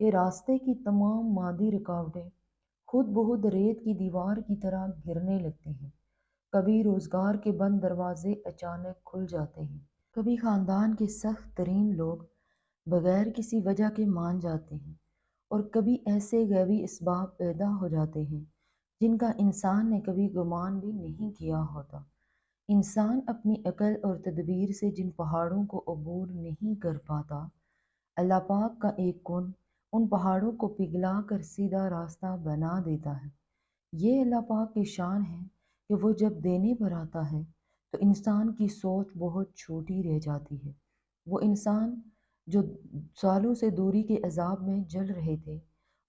کہ راستے کی تمام مادی رکاوٹیں خود بخود ریت کی دیوار کی طرح گرنے لگتی ہیں۔ کبھی روزگار کے بند دروازے اچانک کھل جاتے ہیں، کبھی خاندان کے سخت ترین لوگ بغیر کسی وجہ کے مان جاتے ہیں، اور کبھی ایسے غیبی اسباب پیدا ہو جاتے ہیں جن کا انسان نے کبھی گمان بھی نہیں کیا ہوتا۔ انسان اپنی عقل اور تدبیر سے جن پہاڑوں کو عبور نہیں کر پاتا، اللہ پاک کا ایک کن ان پہاڑوں کو پگھلا کر سیدھا راستہ بنا دیتا ہے۔ یہ اللہ پاک کی شان ہے کہ وہ جب دینے پر آتا ہے تو انسان کی سوچ بہت چھوٹی رہ جاتی ہے۔ وہ انسان جو سالوں سے دوری کے عذاب میں جل رہے تھے،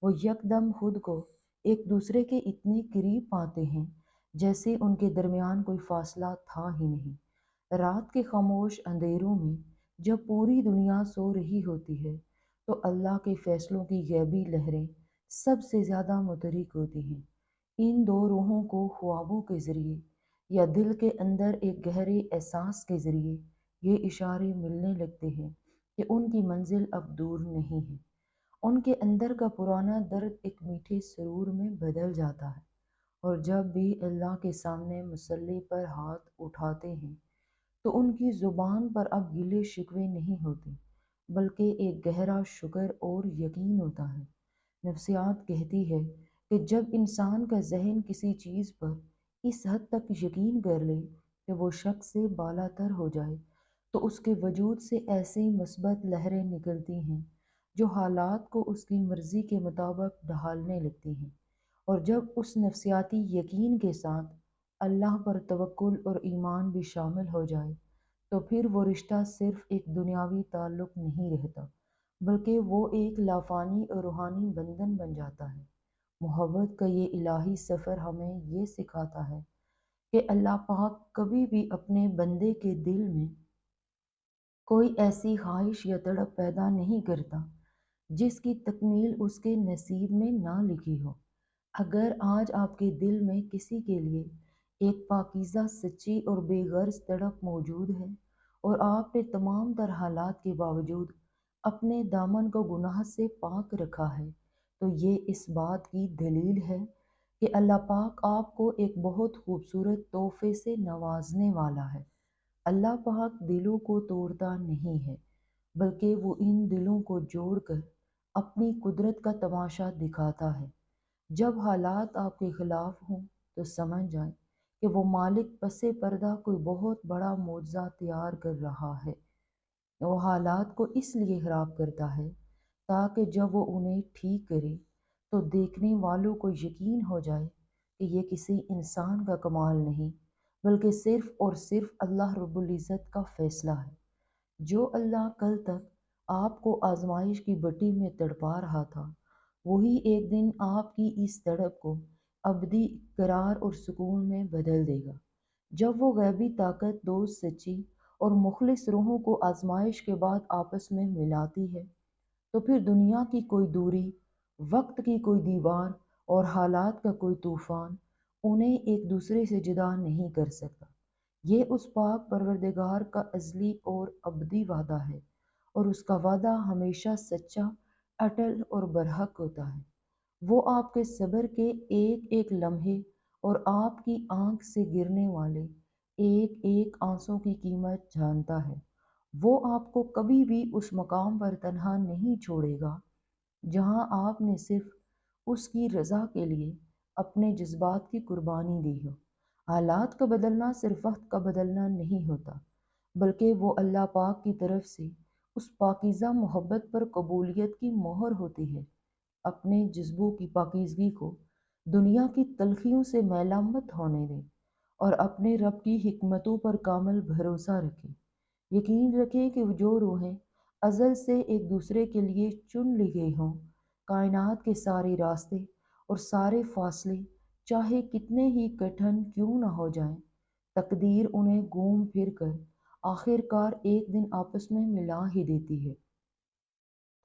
وہ یکدم خود کو ایک دوسرے کے اتنے قریب پاتے ہیں جیسے ان کے درمیان کوئی فاصلہ تھا ہی نہیں۔ رات کے خاموش اندھیروں میں جب پوری دنیا سو رہی ہوتی ہے تو اللہ کے فیصلوں کی غیبی لہریں سب سے زیادہ متحرک ہوتی ہیں۔ ان دو روحوں کو خوابوں کے ذریعے یا دل کے اندر ایک گہرے احساس کے ذریعے یہ اشارے ملنے لگتے ہیں کہ ان کی منزل اب دور نہیں ہے۔ ان کے اندر کا پرانا درد ایک میٹھے سرور میں بدل جاتا ہے، اور جب بھی اللہ کے سامنے مصلی پر ہاتھ اٹھاتے ہیں تو ان کی زبان پر اب گلے شکوے نہیں ہوتے، بلکہ ایک گہرا شکر اور یقین ہوتا ہے۔ نفسیات کہتی ہے کہ جب انسان کا ذہن کسی چیز پر اس حد تک یقین کر لے کہ وہ شک سے بالا تر ہو جائے تو اس کے وجود سے ایسی مثبت لہریں نکلتی ہیں جو حالات کو اس کی مرضی کے مطابق ڈھالنے لگتی ہیں۔ اور جب اس نفسیاتی یقین کے ساتھ اللہ پر توکل اور ایمان بھی شامل ہو جائے تو پھر وہ رشتہ صرف ایک دنیاوی تعلق نہیں رہتا، بلکہ وہ ایک لافانی اور روحانی بندھن بن جاتا ہے۔ محبت کا یہ الہی سفر ہمیں یہ سکھاتا ہے کہ اللہ پاک کبھی بھی اپنے بندے کے دل میں کوئی ایسی خواہش یا تڑپ پیدا نہیں کرتا جس کی تکمیل اس کے نصیب میں نہ لکھی ہو۔ اگر آج آپ کے دل میں کسی کے لیے ایک پاکیزہ، سچی اور بے غرض تڑپ موجود ہے، اور آپ نے تمام تر حالات کے باوجود اپنے دامن کو گناہ سے پاک رکھا ہے، تو یہ اس بات کی دلیل ہے کہ اللہ پاک آپ کو ایک بہت خوبصورت تحفے سے نوازنے والا ہے۔ اللہ پاک دلوں کو توڑتا نہیں ہے، بلکہ وہ ان دلوں کو جوڑ کر اپنی قدرت کا تماشا دکھاتا ہے۔ جب حالات آپ کے خلاف ہوں تو سمجھ جائیں کہ وہ مالک پس پردہ کوئی بہت بڑا معجزہ تیار کر رہا ہے۔ وہ حالات کو اس لیے خراب کرتا ہے تاکہ جب وہ انہیں ٹھیک کرے تو دیکھنے والوں کو یقین ہو جائے کہ یہ کسی انسان کا کمال نہیں، بلکہ صرف اور صرف اللہ رب العزت کا فیصلہ ہے۔ جو اللہ کل تک آپ کو آزمائش کی بٹی میں تڑپا رہا تھا، وہی ایک دن آپ کی اس تڑپ کو ابدی قرار اور سکون میں بدل دے گا۔ جب وہ غیبی طاقت دو سچی اور مخلص روحوں کو آزمائش کے بعد آپس میں ملاتی ہے تو پھر دنیا کی کوئی دوری، وقت کی کوئی دیوار اور حالات کا کوئی طوفان انہیں ایک دوسرے سے جدا نہیں کر سکتا۔ یہ اس پاک پروردگار کا ازلی اور ابدی وعدہ ہے، اور اس کا وعدہ ہمیشہ سچا، اٹل اور برحق ہوتا ہے۔ وہ آپ کے صبر کے ایک ایک لمحے اور آپ کی آنکھ سے گرنے والے ایک ایک آنسوں کی قیمت جانتا ہے۔ وہ آپ کو کبھی بھی اس مقام پر تنہا نہیں چھوڑے گا جہاں آپ نے صرف اس کی رضا کے لیے اپنے جذبات کی قربانی دی ہو۔ حالات کا بدلنا صرف وقت کا بدلنا نہیں ہوتا، بلکہ وہ اللہ پاک کی طرف سے اس پاکیزہ محبت پر قبولیت کی مہر ہوتی ہے۔ اپنے جذبوں کی پاکیزگی کو دنیا کی تلخیوں سے میلہ مت ہونے دیں، اور اپنے رب کی حکمتوں پر کامل بھروسہ رکھیں۔ یقین رکھیں کہ جو روحیں ازل سے ایک دوسرے کے لیے چن لی گئی ہوں، کائنات کے سارے راستے اور سارے فاصلے چاہے کتنے ہی کٹھن کیوں نہ ہو جائیں، تقدیر انہیں گھوم پھر کر آخر کار ایک دن آپس میں ملا ہی دیتی ہے۔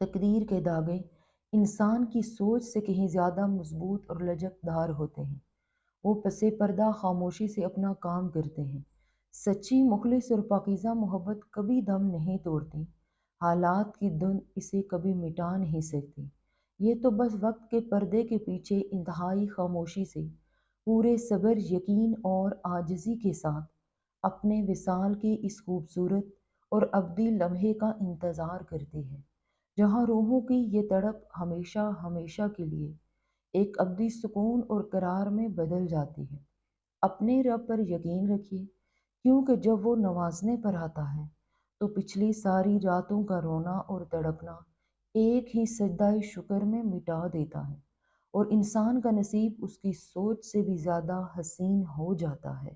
تقدیر کے دھاگے انسان کی سوچ سے کہیں زیادہ مضبوط اور لچکدار ہوتے ہیں۔ وہ پس پردہ خاموشی سے اپنا کام کرتے ہیں۔ سچی، مخلص اور پاکیزہ محبت کبھی دم نہیں توڑتی۔ حالات کی دھند اسے کبھی مٹا نہیں سکتی۔ یہ تو بس وقت کے پردے کے پیچھے انتہائی خاموشی سے پورے صبر، یقین اور عاجزی کے ساتھ اپنے وصال کے اس خوبصورت اور ابدی لمحے کا انتظار کرتے ہیں، جہاں روحوں کی یہ تڑپ ہمیشہ ہمیشہ کے لیے ایک ابدی سکون اور قرار میں بدل جاتی ہے۔ اپنے رب پر یقین رکھیے، کیونکہ جب وہ نوازنے پر آتا ہے تو پچھلی ساری راتوں کا رونا اور تڑپنا ایک ہی سجدہ شکر میں مٹا دیتا ہے، اور انسان کا نصیب اس کی سوچ سے بھی زیادہ حسین ہو جاتا ہے۔